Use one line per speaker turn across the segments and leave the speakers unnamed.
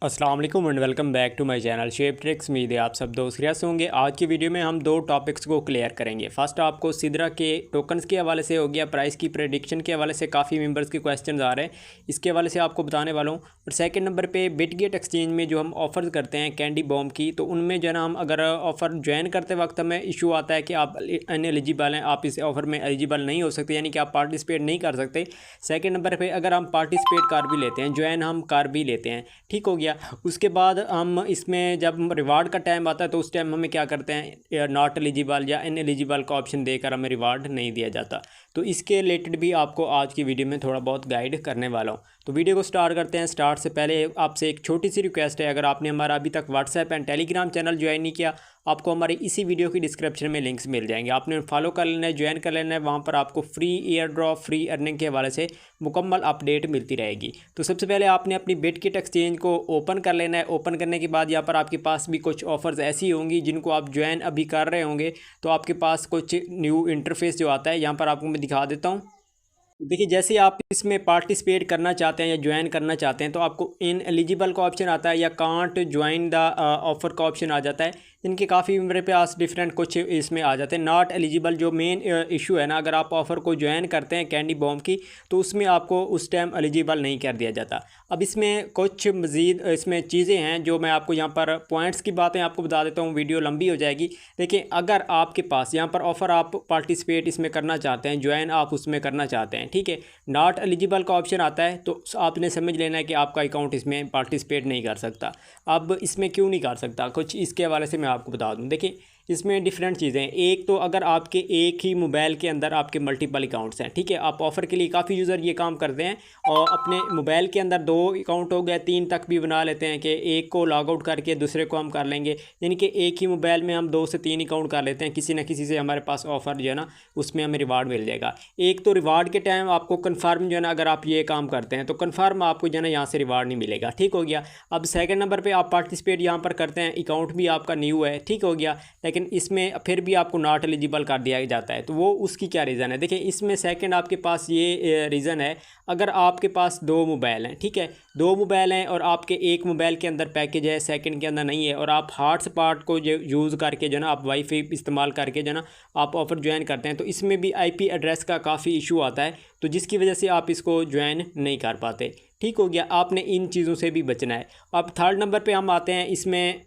अस्सलाम वालेकुम and welcome back to my channel Shape Tricks. उम्मीद है आप सब दोस्त खैरियत से होंगे। आज की वीडियो में हम दो टॉपिक्स को क्लियर करेंगे। फर्स्ट आपको सिद्रा के टोकन्स के हवाले से हो गया, प्राइस की प्रेडिक्शन के हवाले से काफ़ी मेंबर्स के क्वेश्चंस आ रहे हैं, इसके हवाले से आपको बताने वाला हूँ। और सेकंड नंबर पे बिटगेट एक्सचेंज में जो हम ऑफ़र करते हैं कैंडी बॉम्ब की, तो उनमें जो है ना हम अगर ऑफ़र ज्वाइन करते वक्त हमें इशू आता है कि आप अनएलिजिबल हैं, आप इस ऑफ़र में एलिजिबल नहीं हो सकते, यानी कि आप पार्टिसिपेट नहीं कर सकते। सेकेंड नंबर पर अगर हम पार्टिसिपेट कर भी लेते हैं, ज्वाइन हम कर भी लेते हैं, ठीक हो गया। उसके बाद हम इसमें जब रिवार्ड का टाइम आता है तो उस टाइम हमें क्या करते हैं, नॉट एलिजिबल या इनएलिजिबल का ऑप्शन देकर हमें रिवार्ड नहीं दिया जाता। तो इसके रिलेटेड भी आपको आज की वीडियो में थोड़ा बहुत गाइड करने वाला हूँ। तो वीडियो को स्टार्ट करते हैं। स्टार्ट से पहले आपसे एक छोटी सी रिक्वेस्ट है, अगर आपने हमारा अभी तक WhatsApp and Telegram channel join नहीं किया, आपको हमारी इसी वीडियो की डिस्क्रिप्शन में लिंक्स मिल जाएंगे, आपने फॉलो कर लेना है, ज्वाइन कर लेना है। वहाँ पर आपको free air drop, free earning के हवाले से मुकम्मल अपडेट मिलती रहेगी। तो सबसे पहले आपने अपनी बिटगेट एक्सचेंज को ओपन कर लेना है। ओपन करने के बाद यहाँ पर आपके पास भी कुछ ऑफर्स ऐसी होंगी जिनको आप ज्वाइन अभी कर रहे होंगे, तो आपके पास कुछ न्यू इंटरफेस जो आता है यहाँ पर आपको मैं दिखा देता हूँ। देखिए, जैसे आप इसमें पार्टिसिपेट करना चाहते हैं या ज्वाइन करना चाहते हैं तो आपको इन एलिजिबल का ऑप्शन आता है या कांट ज्वाइन द ऑफ़र का ऑप्शन आ जाता है। इनके काफ़ी मेरे पास डिफरेंट कुछ इसमें आ जाते हैं। नॉट एलिजिबल जो मेन इशू है ना, अगर आप ऑफ़र को ज्वाइन करते हैं कैंडी बॉम्ब की, तो उसमें आपको उस टाइम एलिजिबल नहीं कर दिया जाता। अब इसमें कुछ मज़ीद इसमें चीज़ें हैं जो मैं आपको यहाँ पर पॉइंट्स की बातें आपको बता देता हूँ, वीडियो लंबी हो जाएगी। देखिए, अगर आपके पास यहाँ पर ऑफ़र आप पार्टिसिपेट इसमें करना चाहते हैं, ज्वाइन आप उसमें करना चाहते हैं, ठीक है, नॉट एलिजिबल का ऑप्शन आता है, तो आपने समझ लेना है कि आपका अकाउंट इसमें पार्टिसिपेट नहीं कर सकता। अब इसमें क्यों नहीं कर सकता, कुछ इसके हवाले से मैं आपको बता दूं। देखिए, इसमें डिफरेंट चीज़ें हैं। एक तो अगर आपके एक ही मोबाइल के अंदर आपके मल्टीपल अकाउंट्स हैं, ठीक है, आप ऑफ़र के लिए काफ़ी यूज़र ये काम करते हैं और अपने मोबाइल के अंदर 2 अकाउंट हो गए, 3 तक भी बना लेते हैं कि एक को लॉग आउट करके दूसरे को हम कर लेंगे, यानी कि एक ही मोबाइल में हम 2 से 3 अकाउंट कर लेते हैं, किसी न किसी से हमारे पास ऑफ़र जो है ना उसमें हमें रिवार्ड मिल जाएगा। एक तो रिवार्ड के टाइम आपको कन्फर्म जो है ना, अगर आप ये काम करते हैं तो कन्फर्म आपको जो है ना यहाँ से रिवार्ड नहीं मिलेगा, ठीक हो गया। अब सेकंड नंबर पे आप पार्टिसिपेट यहाँ पर करते हैं, अकाउंट भी आपका न्यू है, ठीक हो गया, लेकिन इसमें फिर भी आपको नॉट एलिजिबल कर दिया जाता है। तो वो उसकी क्या रीज़न है? देखिए, इसमें सेकंड आपके पास ये रीज़न है, अगर आपके पास 2 मोबाइल हैं, ठीक है, 2 मोबाइल हैं और आपके एक मोबाइल के अंदर पैकेज है, सेकंड के अंदर नहीं है, और आप हॉटस्पॉट को जो यूज़ करके जो ना आप वाईफाई इस्तेमाल करके जो ना आप ऑफ़र ज्वाइन करते हैं, तो इसमें भी आईपी एड्रेस का काफ़ी इशू आता है, तो जिसकी वजह से आप इसको ज्वाइन नहीं कर पाते, ठीक हो गया। आपने इन चीज़ों से भी बचना है। अब थर्ड नंबर पे हम आते हैं। इसमें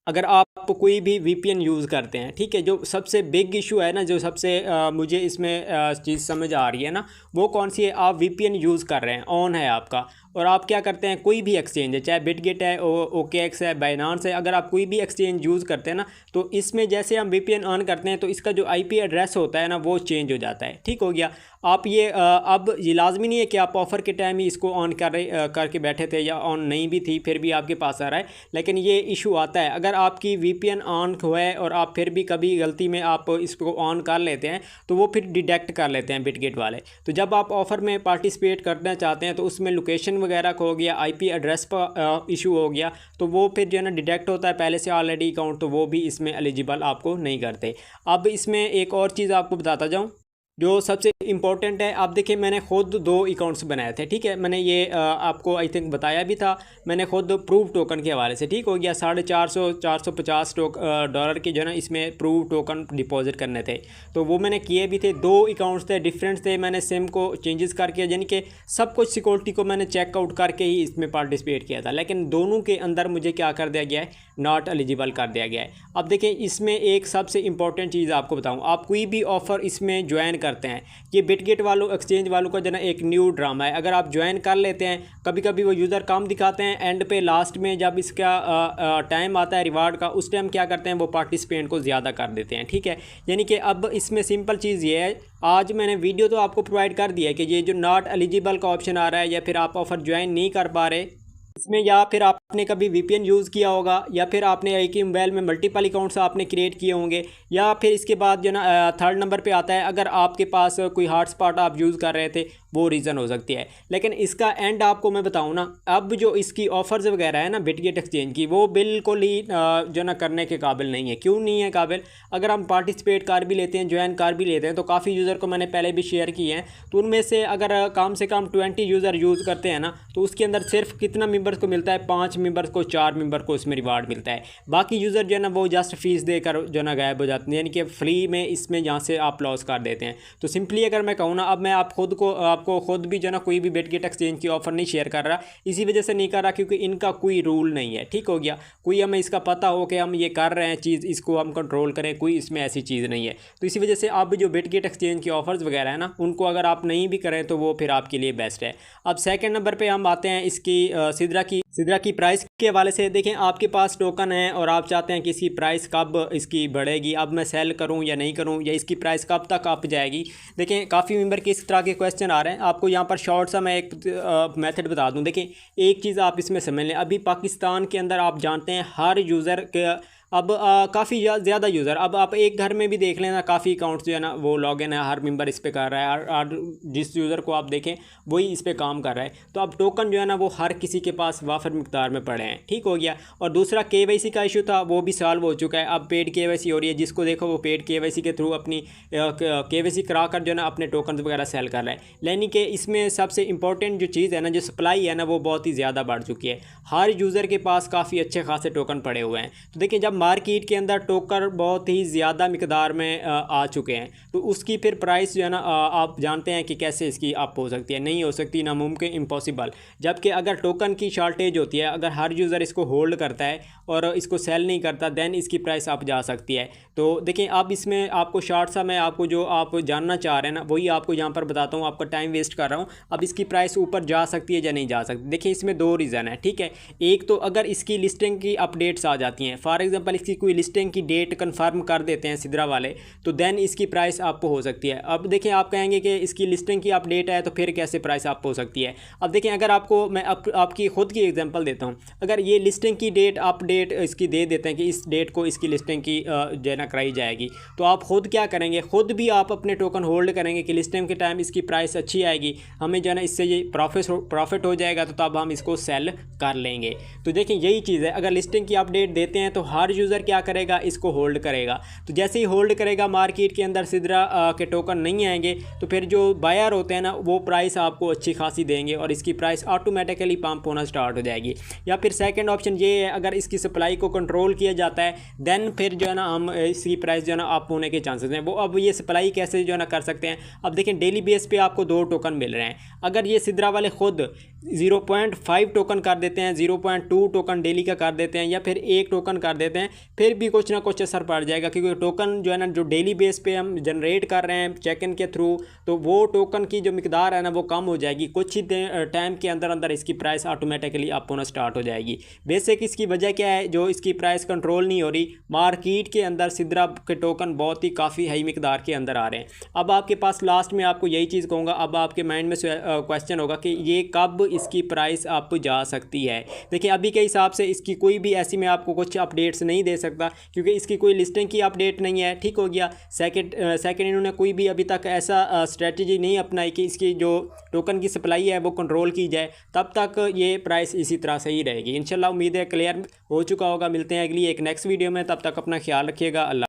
अगर आप कोई भी वीपीएन यूज़ करते हैं, ठीक है, जो सबसे बिग इशू है ना, जो सबसे मुझे इसमें चीज़ समझ आ रही है ना, वो कौन सी है? आप वीपीएन यूज़ कर रहे हैं, ऑन है आपका, और आप क्या करते हैं, कोई भी एक्सचेंज है, चाहे बिटगेट है, OKX है, बाइनांस है, अगर आप कोई भी एक्सचेंज यूज़ करते हैं ना, तो इसमें जैसे हम वीपीएन ऑन करते हैं तो इसका जो आईपी एड्रेस होता है ना वो चेंज हो जाता है, ठीक हो गया। आप ये अब ये लाजमी नहीं है कि आप ऑफ़र के टाइम ही इसको ऑन करके बैठे थे या ऑन नहीं भी थी फिर भी आपके पास आ रहा है, लेकिन ये इशू आता है अगर आपकी वीपीएन ऑन है और आप फिर भी कभी गलती में आप इसको ऑन कर लेते हैं तो वो फिर डिटेक्ट कर लेते हैं बिटगेट वाले। तो जब आप ऑफ़र में पार्टिसिपेट करना चाहते हैं तो उसमें लोकेशन वगैरह का हो गया, आईपी एड्रेस का इशू हो गया, तो वो फिर जो है ना डिटेक्ट होता है पहले से ऑलरेडी अकाउंट, तो वो भी इसमें एलिजिबल आपको नहीं करते। अब इसमें एक और चीज़ आपको बताता जाऊँ जो सबसे इम्पोर्टेंट है। आप देखिए, मैंने खुद 2 अकाउंट्स बनाए थे, ठीक है, मैंने ये आपको आई थिंक बताया भी था, मैंने खुद प्रूव टोकन के हवाले से, ठीक हो गया, $450 के जो है ना इसमें प्रूव टोकन डिपॉजिट करने थे, तो वो मैंने किए भी थे। 2 अकाउंट्स थे, डिफरेंट थे, मैंने सिम को चेंजेस करके यानी कि सब कुछ सिक्योरिटी को मैंने चेकआउट करके ही इसमें पार्टिसिपेट किया था, लेकिन दोनों के अंदर मुझे क्या कर दिया गया है, नॉट एलिजिबल कर दिया गया है। अब देखिए, इसमें एक सबसे इंपॉर्टेंट चीज़ आपको बताऊँ, आप कोई भी ऑफ़र इसमें ज्वाइन करते हैं, ये बिटगेट वालों एक्सचेंज वालों का जो ना एक न्यू ड्रामा है। अगर आप ज्वाइन कर लेते हैं, कभी कभी वो यूज़र कम दिखाते हैं, एंड पे लास्ट में जब इसका टाइम आता है रिवार्ड का, उस टाइम क्या करते हैं, वो पार्टिसिपेंट को ज़्यादा कर देते हैं, ठीक है। यानी कि अब इसमें सिंपल चीज़ ये है, आज मैंने वीडियो तो आपको प्रोवाइड कर दिया है कि ये जो नॉट एलिजिबल का ऑप्शन आ रहा है या फिर आप ऑफ़र ज्वाइन नहीं कर पा रहे इसमें, या फिर आप आपने कभी वीपीएन यूज़ किया होगा या फिर आपने एक ही मोबाइल में मल्टीपल अकाउंट्स आपने क्रिएट किए होंगे, या फिर इसके बाद जो ना थर्ड नंबर पे आता है अगर आपके पास कोई हॉटस्पॉट आप यूज़ कर रहे थे, वो रीज़न हो सकती है। लेकिन इसका एंड आपको मैं बताऊं ना, अब जो इसकी ऑफ़र्स वगैरह है ना बिटगेट एक्सचेंज की, वो बिल्कुल ही जो ना करने के काबिल नहीं है। क्यों नहीं है काबिल? अगर हम पार्टिसिपेट कर भी लेते हैं, ज्वाइन कर भी लेते हैं, तो काफ़ी यूज़र को मैंने पहले भी शेयर किए हैं, तो उनमें से अगर कम से कम 20 यूज़र यूज़ करते हैं ना, तो उसके अंदर सिर्फ कितना मेंबर्स को मिलता है? 5 मेंबर्स को, 4 मेंबर को उसमें रिवार्ड मिलता है। बाकी यूज़र जो है ना वो जस्ट फीस देकर जो ना गायब हो जाते हैं, यानी कि फ्री में इसमें यहाँ से आप लॉस कर देते हैं। तो सिंपली अगर मैं कहूँ ना, अब मैं आपको खुद भी जो ना कोई भी बिटगेट एक्सचेंज की ऑफ़र नहीं शेयर कर रहा, इसी वजह से नहीं कर रहा क्योंकि इनका कोई रूल नहीं है। ठीक हो गया? कोई हमें इसका पता हो कि हम ये कर रहे हैं चीज़, इसको हम कंट्रोल करें, कोई इसमें ऐसी चीज़ नहीं है। तो इसी वजह से अब जो बिटगेट एक्सचेंज की ऑफ़र्स वगैरह है ना, उनको अगर आप नहीं भी करें तो वो फिर आपके लिए बेस्ट है। अब सेकंड नंबर पे हम आते हैं इसकी सिद्रा की प्राइस के हवाले से। देखें, आपके पास टोकन है और आप चाहते हैं कि इसकी प्राइस कब इसकी बढ़ेगी, अब मैं सेल करूं या नहीं करूं, या इसकी प्राइस कब तक अप जाएगी। देखें, काफ़ी मेंबर के इस तरह के क्वेश्चन आ रहे हैं। आपको यहाँ पर शॉर्ट सा मैं एक मेथड बता दूं। देखें, एक चीज़ आप इसमें समझ लें, अभी पाकिस्तान के अंदर आप जानते हैं हर यूज़र के अब काफ़ी ज़्यादा यूज़र, अब आप एक घर में भी देख लेना, काफ़ी अकाउंट्स जो है ना वो लॉगिन है, हर मेंबर इस पे कर रहा है, और जिस यूज़र को आप देखें वही इस पे काम कर रहा है। तो अब टोकन जो है ना वो हर किसी के पास वाफर मिकदार में पड़े हैं। ठीक हो गया? और दूसरा केवाईसी का इशू था, वो भी सॉल्व हो चुका है। अब पेड केवाईसी हो रही है, जिसको देखो वो पेड केवाईसी के थ्रू अपनी केवाईसी करा कर जो है ना अपने टोकन वगैरह सेल कर रहा है। यानी कि इसमें सबसे इंपॉर्टेंट जो चीज़ है ना, जो सप्लाई है ना, वो बहुत ही ज़्यादा बढ़ चुकी है। हर यूज़र के पास काफ़ी अच्छे खासे टोकन पड़े हुए हैं। तो देखिए, जब मार्केट के अंदर टोकन बहुत ही ज़्यादा मिकदार में आ चुके हैं, तो उसकी फिर प्राइस जो है ना आप जानते हैं कि कैसे इसकी अप हो सकती है। नहीं हो सकती, नामुमकिन, इम्पॉसिबल। जबकि अगर टोकन की शॉर्टेज होती है, अगर हर यूज़र इसको होल्ड करता है और इसको सेल नहीं करता, देन इसकी प्राइस अप जा सकती है। तो देखिए, अब इसमें आपको शॉर्ट सा मैं आपको जो आप जानना चाह रहे हैं ना, वही आपको यहाँ पर बताता हूँ। आपका टाइम वेस्ट कर रहा हूँ। अब इसकी प्राइस ऊपर जा सकती है या नहीं जा सकती? देखिए, इसमें दो रीज़न है। ठीक है? एक तो अगर इसकी लिस्टिंग की अपडेट्स आ जाती हैं, फॉर एग्जांपल इसकी कोई लिस्टिंग की डेट कंफर्म कर देते हैं सिद्रा वाले, तो देन इसकी प्राइस अप हो सकती है। अब देखिए, आप कहेंगे कि इसकी लिस्टिंग की अपडेट है तो फिर कैसे प्राइस अप हो सकती है? अब देखिए, अगर आपको मैं आपकी खुद की एग्जांपल देता हूँ। अगर ये लिस्टिंग की डेट अपडेट इसकी दे देते हैं कि इस डेट को इसकी लिस्टिंग की जो है ना कराई जाएगी, तो आप खुद क्या करेंगे? खुद भी आप अपने टोकन होल्ड करेंगे कि लिस्टिंग के टाइम इसकी प्राइस अच्छी आएगी, हमें जो है ना इससे ये प्रॉफिट हो जाएगा, तो तब हम इसको सेल कर लेंगे। तो देखिए, यही चीज़ है। अगर लिस्टिंग की अपडेट देते हैं तो हर यूज़र क्या करेगा? इसको होल्ड करेगा। तो जैसे ही होल्ड करेगा, मार्केट के अंदर सिद्रा के टोकन नहीं आएंगे, तो फिर जो बायर होते हैं ना, वो प्राइस आपको अच्छी खासी देंगे और इसकी प्राइस ऑटोमेटिकली पंप होना स्टार्ट हो जाएगी। या फिर सेकंड ऑप्शन ये है, अगर इसकी सप्लाई को कंट्रोल किया जाता है, देन फिर जो है ना हम इसकी प्राइस जो है ना अप होने के चांसेस हैं। वो अब ये सप्लाई कैसे जो है ना कर सकते हैं? अब देखें, डेली बेस पे आपको 2 टोकन मिल रहे हैं। अगर ये सिद्रा वाले खुद 0.5 टोकन कर देते हैं, 0.2 टोकन डेली का कर देते हैं, या फिर 1 टोकन कर देते हैं, फिर भी कुछ ना कुछ असर पड़ जाएगा। क्योंकि टोकन जो है ना, जो डेली बेस पे हम जनरेट कर रहे हैं चेक इन के थ्रू, तो वो टोकन की जो मिकदार है ना वो कम हो जाएगी। कुछ ही टाइम के अंदर अंदर इसकी प्राइस ऑटोमेटिकली अप होना स्टार्ट हो जाएगी। बेसिक इसकी वजह क्या है? जो इसकी प्राइस कंट्रोल नहीं हो रही, मार्केट के अंदर सिद्रा के टोकन बहुत ही काफ़ी हाई मिकदार के अंदर आ रहे हैं। अब आपके पास लास्ट में आपको यही चीज़ कहूँगा, अब आपके माइंड में क्वेश्चन होगा कि ये कब इसकी प्राइस अप जा सकती है। देखिए, अभी के हिसाब से इसकी कोई भी ऐसी मैं आपको कुछ अपडेट्स नहीं दे सकता, क्योंकि इसकी कोई लिस्टिंग की अपडेट नहीं है। ठीक हो गया? सेकंड इन्होंने कोई भी अभी तक ऐसा स्ट्रेटजी नहीं अपनाई कि इसकी जो टोकन की सप्लाई है वो कंट्रोल की जाए। तब तक ये प्राइस इसी तरह से ही रहेगी। इंशाल्लाह, उम्मीद है क्लियर हो चुका होगा। मिलते हैं अगली एक नेक्स्ट वीडियो में, तब तक अपना ख्याल रखिएगा। अल्लाह।